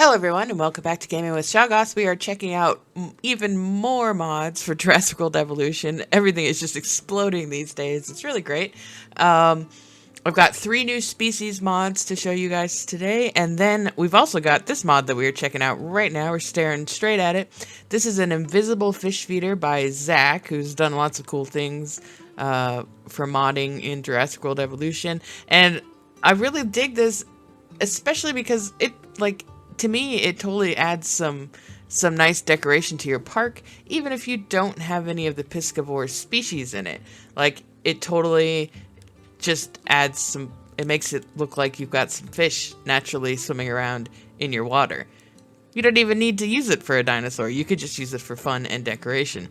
Hello everyone and welcome back to Gaming with Shoggoths. We are checking out even more mods for Jurassic World Evolution. Everything is just exploding these days. It's really great. I've got 3 new species mods to show you guys today, and then we've also got this mod that we are checking out right now. We're staring straight at it. This is an invisible fish feeder by Zach, who's done lots of cool things for modding in Jurassic World Evolution, and I really dig this, especially because it, to me, it totally adds some nice decoration to your park, even if you don't have any of the piscivore species in it. Like, it totally just adds some, it makes it look like you've got some fish naturally swimming around in your water. You don't even need to use it for a dinosaur. You could just use it for fun and decoration.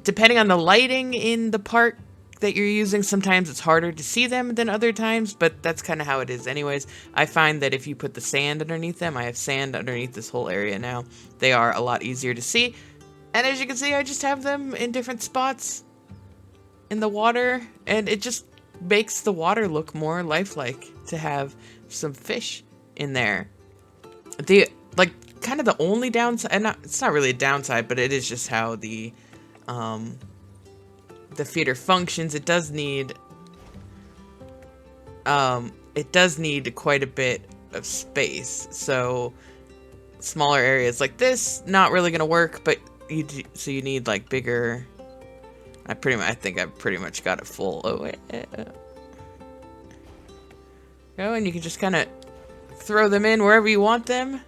Depending on the lighting in the park that you're using, sometimes it's harder to see them than other times, but that's kind of how it is anyways. I find that if you put the sand underneath them, I have sand underneath this whole area now, they are a lot easier to see. And as you can see, I just have them in different spots in the water, and it just makes the water look more lifelike to have some fish in there. The, kind of the only downside, and it's not really a downside, but it is just how the feeder functions. It does need quite a bit of space, so smaller areas like this not really gonna work, but you need like bigger. I think I've pretty much got it full. Oh, go, and you can just kind of throw them in wherever you want them.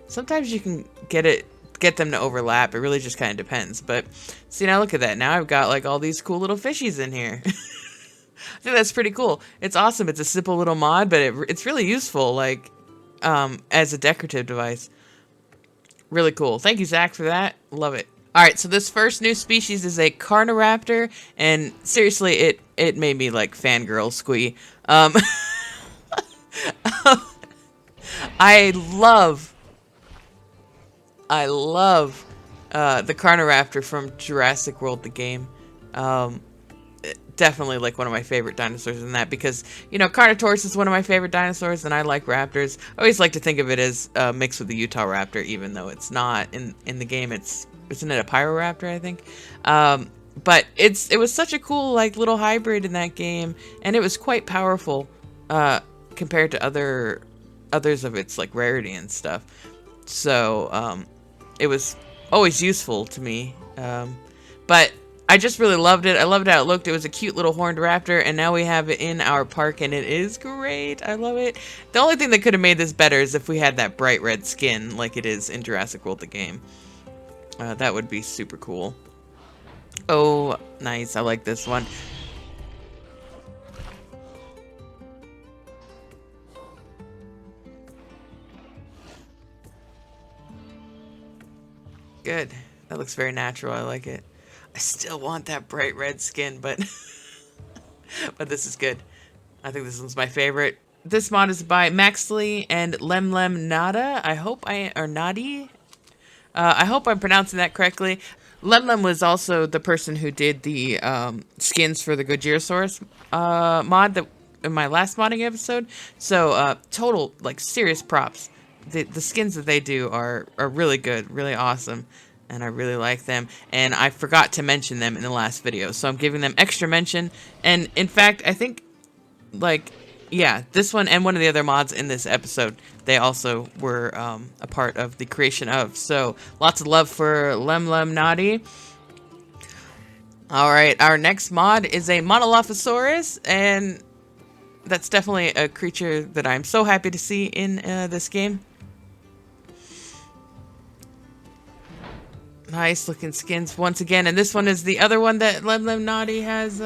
Sometimes you can get them to overlap. It really just kind of depends. But see, now look at that. Now I've got like all these cool little fishies in here. I think that's pretty cool. It's awesome. It's a simple little mod, but it's really useful, like, as a decorative device. Really cool. Thank you, Zach, for that. Love it. All right, so this first new species is a Carnoraptor, and seriously, it made me like fangirl squee. I love the Carnoraptor from Jurassic World, the game. Definitely like one of my favorite dinosaurs in that, because, you know, Carnotaurus is one of my favorite dinosaurs, and I like raptors. I always like to think of it as mixed with the Utah Raptor, even though it's not in the game. Isn't it a Pyroraptor, I think? But it was such a cool, like, little hybrid in that game, and it was quite powerful compared to others of its, like, rarity and stuff. So it was always useful to me. But I just really loved it. I loved how it looked. It was a cute little horned raptor, and now we have it in our park, and it is great. I love it. The only thing that could have made this better is if we had that bright red skin like it is in Jurassic World, the game. That would be super cool. Oh, nice. I like this one. Good. That looks very natural. I like it. I still want that bright red skin, but but this is good. I think this one's my favorite. This mod is by Maxley and Lemlem Nada. Nadi. I hope I'm pronouncing that correctly. Lemlem was also the person who did the skins for the Gojirasaurus mod that in my last modding episode. So total, like, serious props. The skins that they do are really good, really awesome, and I really like them. And I forgot to mention them in the last video, so I'm giving them extra mention. And in fact, I think, like, yeah, this one and one of the other mods in this episode, they also were a part of the creation of. So lots of love for Lemlem Nadi. All right, our next mod is a Monolophosaurus, and that's definitely a creature that I'm so happy to see in this game. Nice looking skins once again, and this one is the other one that Lemlem Nadi has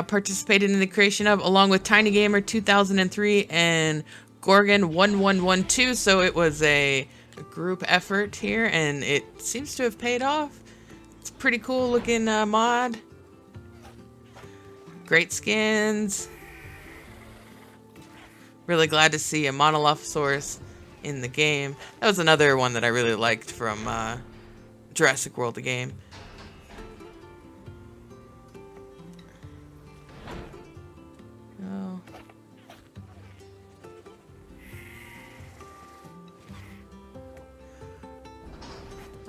participated in the creation of, along with Tiny Gamer 2003 and Gorgon 1112. So it was a group effort here, and it seems to have paid off. It's a pretty cool looking mod. Great skins. Really glad to see a Monolophosaurus in the game. That was another one that I really liked from Jurassic World, the game. Oh.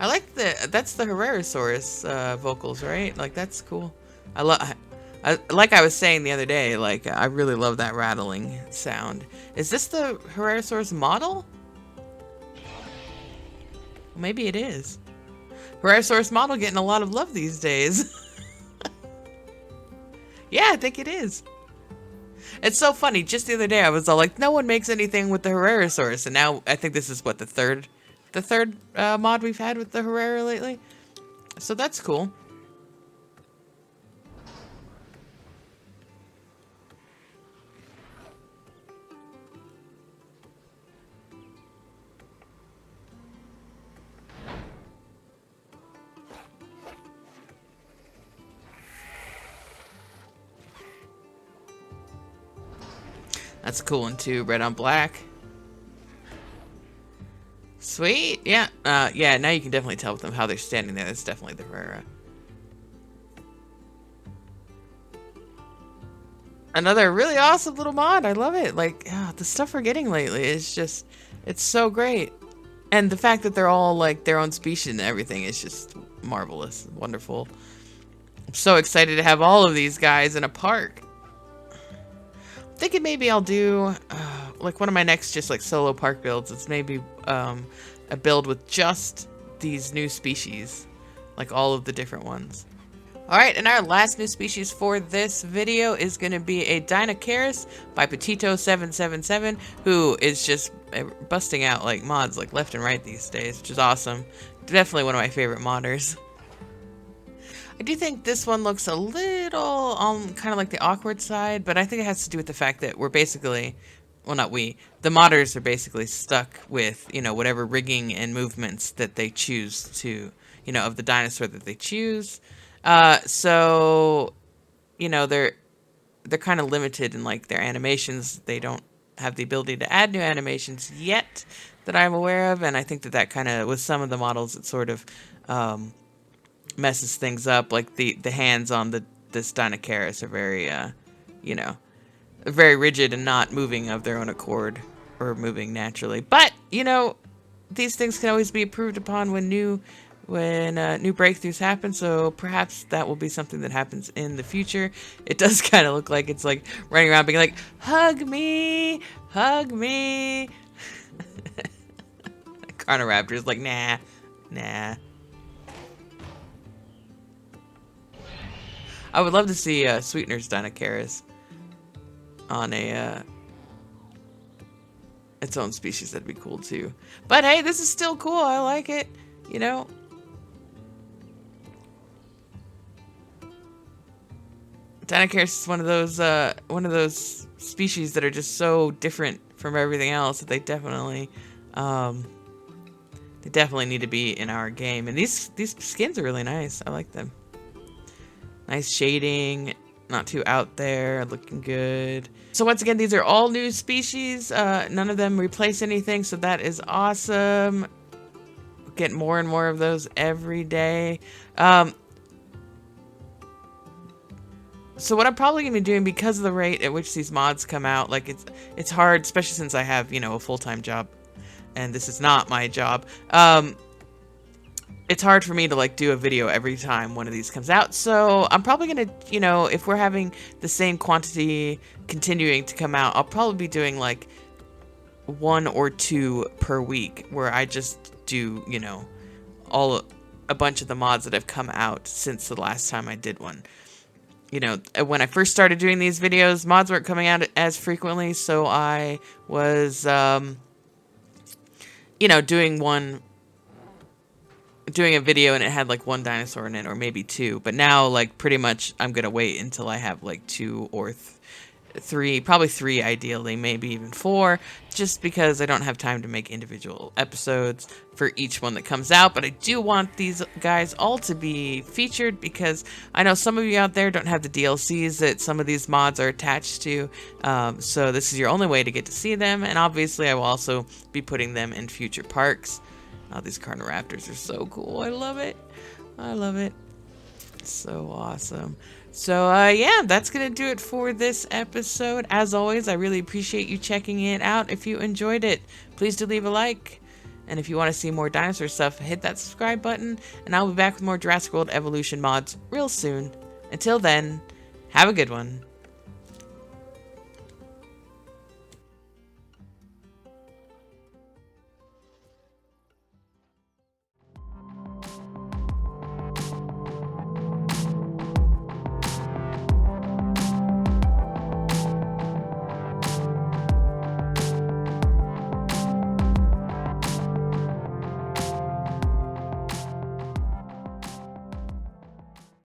I like that's the Herrerasaurus vocals, right? Like, that's cool. I love, like I was saying the other day, like, I really love that rattling sound. Is this the Herrerasaurus model? Maybe it is. Herrerasaurus model getting a lot of love these days. Yeah, I think it is. It's so funny. Just the other day, I was all like, no one makes anything with the Herrerasaurus. And now I think this is what, the third mod we've had with the Herrera lately. So that's cool. That's a cool one too, red on black. Sweet, yeah. Yeah, now you can definitely tell with them how they're standing there. That's definitely the Herrera. Another really awesome little mod. I love it. Like, the stuff we're getting lately is just, it's so great. And the fact that they're all like their own species and everything is just marvelous, wonderful. I'm so excited to have all of these guys in a park. I'm thinking maybe I'll do like one of my next just like solo park builds. It's maybe a build with just these new species, like all of the different ones. All right, and our last new species for this video is going to be a Deinocheirus by Petito777, who is just busting out like mods like left and right these days, which is awesome. Definitely one of my favorite modders. I do think this one looks a little on kind of like the awkward side, but I think it has to do with the fact that we're basically, well, not we, the modders are basically stuck with, you know, whatever rigging and movements that they choose to, you know, of the dinosaur that they choose. So, you know, they're kind of limited in like their animations. They don't have the ability to add new animations yet that I'm aware of, and I think that that kind of, with some of the models, it sort of messes things up. Like the hands on this Deinocheirus are very, you know, very rigid and not moving of their own accord or moving naturally. But, you know, these things can always be improved upon when new breakthroughs happen, so perhaps that will be something that happens in the future. It does kind of look like it's like running around being like, hug me, hug me. Carnoraptor is like, nah. I would love to see Sweetener's Deinocheirus on a its own species. That'd be cool too. But hey, this is still cool. I like it, you know. Deinocheirus is one of those species that are just so different from everything else that they definitely need to be in our game. And these skins are really nice. I like them. Nice shading, not too out there, looking good. So once again, these are all new species. None of them replace anything, so that is awesome. Get more and more of those every day. So what I'm probably going to be doing, because of the rate at which these mods come out, like it's hard, especially since I have, you know, a full-time job, and this is not my job. It's hard for me to like do a video every time one of these comes out. So I'm probably going to, you know, if we're having the same quantity continuing to come out, I'll probably be doing like 1 or 2 per week, where I just do, you know, a bunch of the mods that have come out since the last time I did one. You know, when I first started doing these videos, mods weren't coming out as frequently, so I was, you know, doing a video and it had like 1 dinosaur in it, or maybe 2. But now, like, pretty much I'm gonna wait until I have like 2 or 3, probably 3 ideally, maybe even 4, just because I don't have time to make individual episodes for each one that comes out. But I do want these guys all to be featured, because I know some of you out there don't have the DLCs that some of these mods are attached to, so this is your only way to get to see them. And obviously I will also be putting them in future parks. Oh, these Carnoraptors are so cool. I love it. I love it. So awesome. So, yeah, that's going to do it for this episode. As always, I really appreciate you checking it out. If you enjoyed it, please do leave a like. And if you want to see more dinosaur stuff, hit that subscribe button, and I'll be back with more Jurassic World Evolution mods real soon. Until then, have a good one.